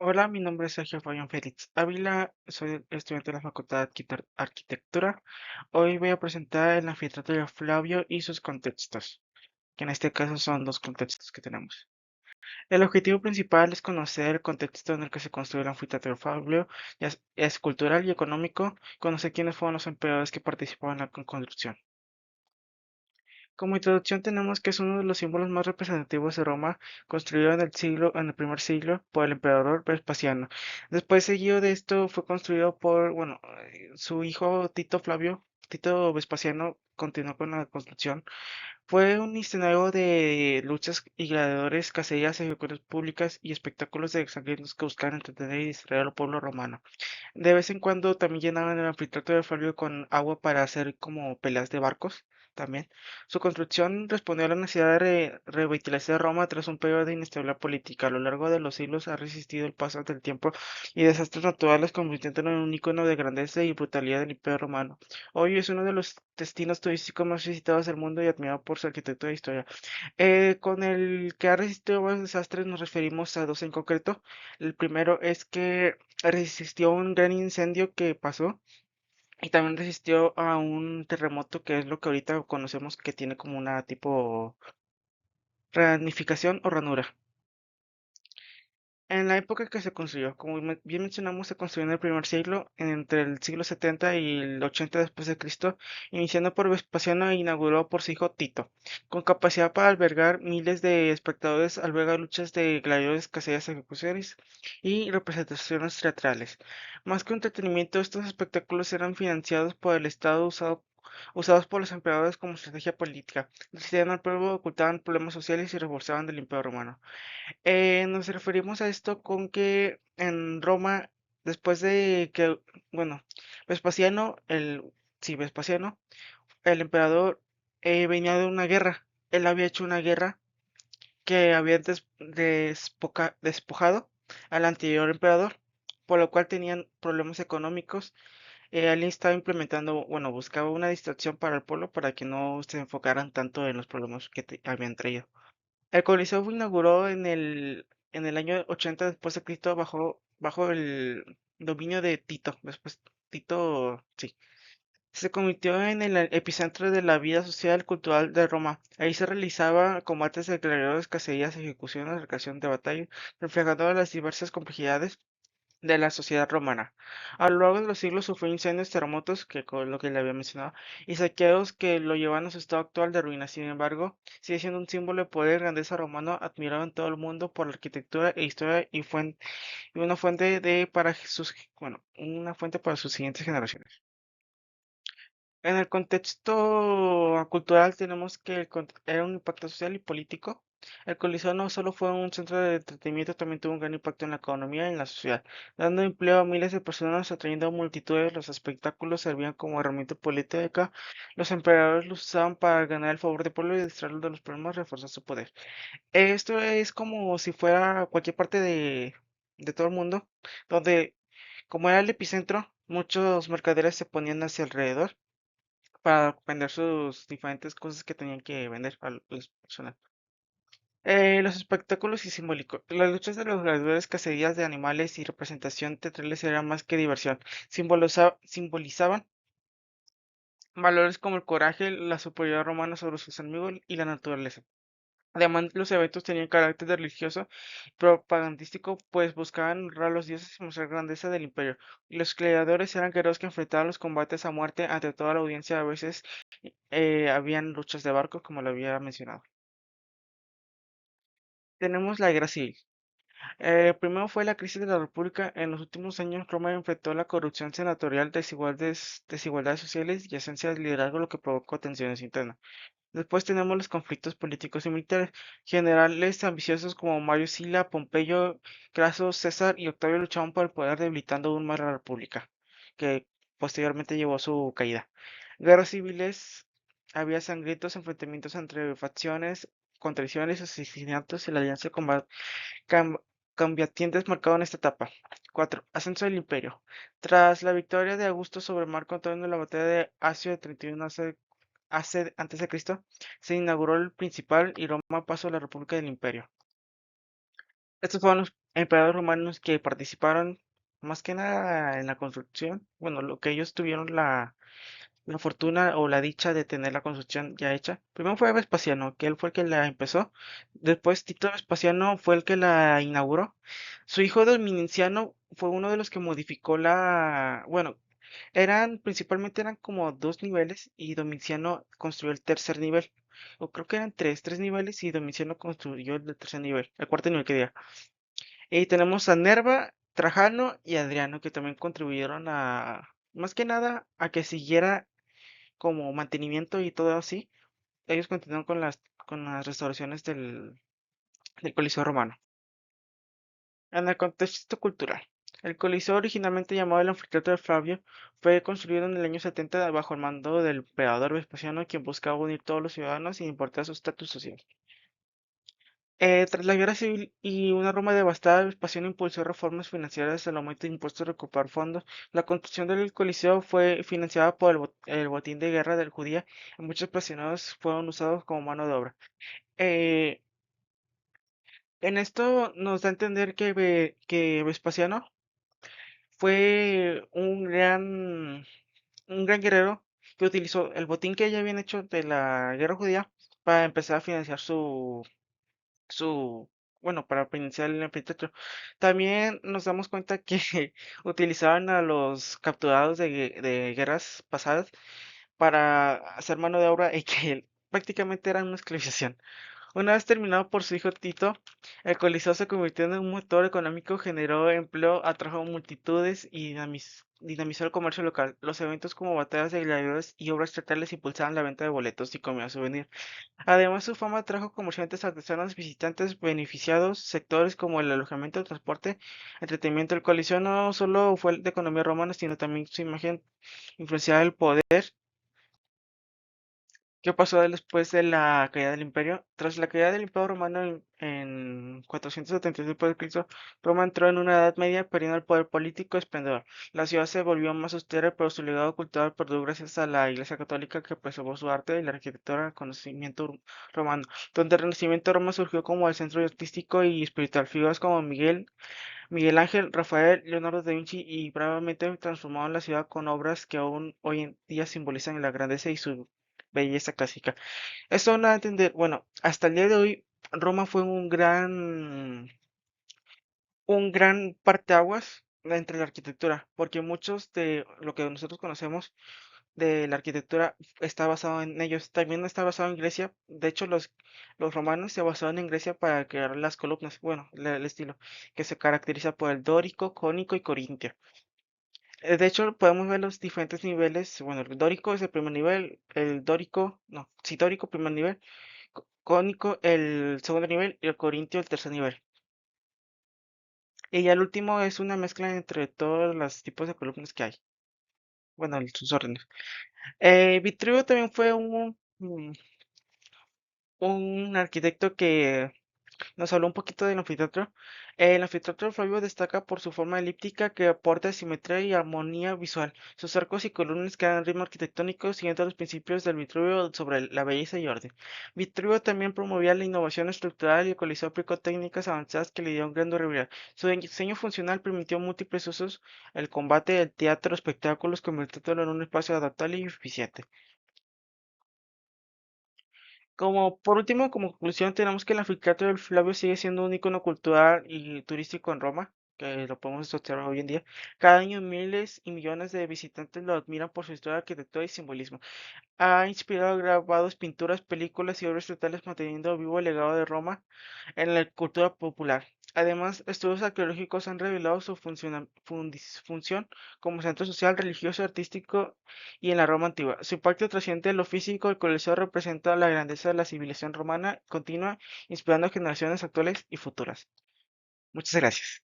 Hola, mi nombre es Sergio Fabián Félix Ávila, soy estudiante de la Facultad de Arquitectura. Hoy voy a presentar el anfiteatro de Flavio y sus contextos, que en este caso son dos contextos que tenemos. El objetivo principal es conocer el contexto en el que se construyó el anfiteatro de Flavio, es cultural y económico, conocer quiénes fueron los emperadores que participaron en la construcción. Como introducción tenemos que es uno de los símbolos más representativos de Roma, construido en el primer siglo por el emperador Vespasiano. Después seguido de esto fue construido por, su hijo Tito Flavio. Tito Vespasiano continuó con la construcción. Fue un escenario de luchas y gladiadores, cacerías, ejecuciones públicas y espectáculos de sangrientos que buscaban entretener y distraer al pueblo romano. De vez en cuando también llenaban el anfiteatro de Flavio con agua para hacer como peleas de barcos también. Su construcción respondió a la necesidad de revitalizar Roma tras un periodo de inestabilidad política. A lo largo de los siglos ha resistido el paso del tiempo y desastres naturales, convirtiéndolo en un icono de grandeza y brutalidad del Imperio Romano. Hoy es uno de los destinos turísticos más visitados del mundo y admirado por su arquitectura e historia. Con el que ha resistido varios desastres nos referimos a dos en concreto. El primero es que resistió un gran incendio que pasó y también resistió a un terremoto que es lo que ahorita conocemos que tiene como una tipo ramificación o ranura. En la época que se construyó, como bien mencionamos, se construyó en el primer siglo, entre el siglo 70 y el 80 después de Cristo, iniciando por Vespasiano e inaugurado por su hijo Tito. Con capacidad para albergar miles de espectadores, alberga luchas de gladiadores, cacerías, ejecuciones y representaciones teatrales. Más que un entretenimiento, estos espectáculos eran financiados por el Estado usados por los emperadores como estrategia política. Resistían al pueblo, ocultaban problemas sociales y reforzaban del Imperio Romano. Nos referimos a esto con que en Roma, después de que, bueno, Vespasiano, sí, Vespasiano, el emperador, venía de una guerra. Él había hecho una guerra que había despojado al anterior emperador, por lo cual tenían problemas económicos. Él estaba implementando, bueno, buscaba una distracción para el pueblo para que no se enfocaran tanto en los problemas que habían traído. El Coliseo fue inaugurado en el año 80 después de Cristo bajo el dominio de Tito. Después Tito, sí, se convirtió en el epicentro de la vida social y cultural de Roma. Ahí se realizaba combates de gladiadores, cacerías, ejecuciones, recreación de batalla, reflejando las diversas complejidades de la sociedad romana. A lo largo de los siglos sufrió incendios, terremotos, que con lo que le había mencionado, y saqueos que lo llevan a su estado actual de ruina. Sin embargo, sigue siendo un símbolo de poder y grandeza romano admirado en todo el mundo por la arquitectura e historia y una fuente una fuente para sus siguientes generaciones. En el contexto cultural tenemos que era un impacto social y político. El Coliseo no solo fue un centro de entretenimiento, también tuvo un gran impacto en la economía y en la sociedad, dando empleo a miles de personas, atrayendo a multitudes. Los espectáculos servían como herramienta política. Los emperadores los usaban para ganar el favor del pueblo y distraerlos de los problemas, reforzar su poder. Esto es como si fuera cualquier parte de todo el mundo, donde, como era el epicentro, muchos mercaderes se ponían hacia alrededor para vender sus diferentes cosas que tenían que vender a las personas. Los espectáculos y simbólicos. Las luchas de los gladiadores, cacerías de animales y representación teatrales eran más que diversión. Simbolizaban valores como el coraje, la superioridad romana sobre sus enemigos y la naturaleza. Además, los eventos tenían carácter de religioso y propagandístico, pues buscaban honrar a los dioses y mostrar grandeza del imperio. Los gladiadores eran guerreros que enfrentaban los combates a muerte ante toda la audiencia. A veces habían luchas de barcos, como lo había mencionado. Tenemos la guerra civil. Primero fue la crisis de la República. En los últimos años, Roma enfrentó la corrupción senatorial, desigualdades sociales y ausencia de liderazgo, lo que provocó tensiones internas. Después tenemos los conflictos políticos y militares. Generales ambiciosos como Mario Sila, Pompeyo, Craso, César y Octavio luchaban por el poder, debilitando aún más la República, que posteriormente llevó a su caída. Guerras civiles, había sangrientos enfrentamientos entre facciones, contriciones, asesinatos y la alianza cam- combatientes marcado en esta etapa. 4. Ascenso del Imperio. Tras la victoria de Augusto sobre Marco Antonio en la batalla de Asio de 31 antes de Cristo, se inauguró el Principal y Roma pasó a la República del Imperio. Estos fueron los emperadores romanos que participaron más que nada en la construcción. Bueno, lo que ellos tuvieron la fortuna o la dicha de tener la construcción ya hecha. Primero fue Vespasiano, que él fue el que la empezó. Después Tito Vespasiano fue el que la inauguró. Su hijo Domiciano fue uno de los que modificó bueno, principalmente eran como dos niveles y Domiciano construyó el tercer nivel. O creo que eran tres niveles y Domiciano construyó el tercer nivel, el cuarto nivel que diga. Y tenemos a Nerva, Trajano y Adriano que también contribuyeron más que nada, a que siguiera como mantenimiento y todo así. Ellos continúan con las restauraciones del Coliseo romano. En el contexto cultural, el Coliseo, originalmente llamado el Anfiteatro de Flavio, fue construido en el año 70 bajo el mando del emperador Vespasiano, quien buscaba unir a todos los ciudadanos sin importar su estatus social. Tras la guerra civil y una Roma devastada, Vespasiano impulsó reformas financieras, el aumento de impuestos, recuperar fondos. La construcción del Coliseo fue financiada por el botín de guerra del judía y muchos prisioneros fueron usados como mano de obra. Eh, en esto nos da a entender que Vespasiano fue un gran guerrero que utilizó el botín que ya habían hecho de la guerra judía para empezar a financiar su, bueno, para financiar el anfiteatro. También nos damos cuenta que utilizaban a los capturados de guerras pasadas para hacer mano de obra y que prácticamente eran una esclavización. Una vez terminado por su hijo Tito, el Coliseo se convirtió en un motor económico, generó empleo, atrajo multitudes y dinamizó el comercio local. Los eventos como batallas de gladiadores y obras teatrales impulsaban la venta de boletos y comida souvenir. Además, su fama atrajo comerciantes, artesanos, visitantes beneficiados, sectores como el alojamiento, transporte, entretenimiento. El Coliseo no solo fue de economía romana, sino también su imagen influenciaba el poder. ¿Qué pasó después de la caída del imperio? Tras la caída del imperio romano en 476 después de Cristo, Roma entró en una edad media perdiendo el poder político esplendor. La ciudad se volvió más austera, pero su legado cultural perduró gracias a la Iglesia Católica que preservó su arte y la arquitectura del conocimiento romano. Donde el Renacimiento de Roma surgió como el centro artístico y espiritual. Figuras como Miguel Ángel, Rafael, Leonardo da Vinci y brevemente transformaron la ciudad con obras que aún hoy en día simbolizan la grandeza y su belleza clásica. Esto no a entender, bueno, hasta el día de hoy Roma fue un gran parteaguas entre la arquitectura, porque muchos de lo que nosotros conocemos de la arquitectura está basado en ellos. También está basado en Grecia. De hecho, los romanos se basaron en Grecia para crear las columnas, bueno, el estilo, que se caracteriza por el dórico, cónico y corintio. De hecho, podemos ver los diferentes niveles. Bueno, el dórico es el primer nivel, el dórico, no, sí, dórico primer nivel, cónico el segundo nivel y el corintio el tercer nivel. Y ya el último es una mezcla entre todos los tipos de columnas que hay. Bueno, sus órdenes. Vitruvio también fue un arquitecto que nos habló un poquito del anfiteatro. El anfiteatro de Flavio destaca por su forma elíptica que aporta simetría y armonía visual. Sus arcos y columnas crean ritmo arquitectónico siguiendo los principios del Vitruvio sobre la belleza y orden. Vitruvio también promovía la innovación estructural y el Coliseo aplicó técnicas avanzadas que le dieron gran durabilidad. Su diseño funcional permitió múltiples usos, el combate, el teatro, espectáculos, convirtiéndolo en un espacio adaptable y eficiente. Como por último, como conclusión, tenemos que el anfiteatro del Flavio sigue siendo un icono cultural y turístico en Roma, que lo podemos observar hoy en día. Cada año miles y millones de visitantes lo admiran por su historia, arquitectura y simbolismo. Ha inspirado grabados, pinturas, películas y obras teatrales, manteniendo vivo el legado de Roma en la cultura popular. Además, estudios arqueológicos han revelado su función como centro social, religioso, artístico y en la Roma antigua. Su impacto trasciende en lo físico, el Coliseo representa la grandeza de la civilización romana continua, inspirando a generaciones actuales y futuras. Muchas gracias.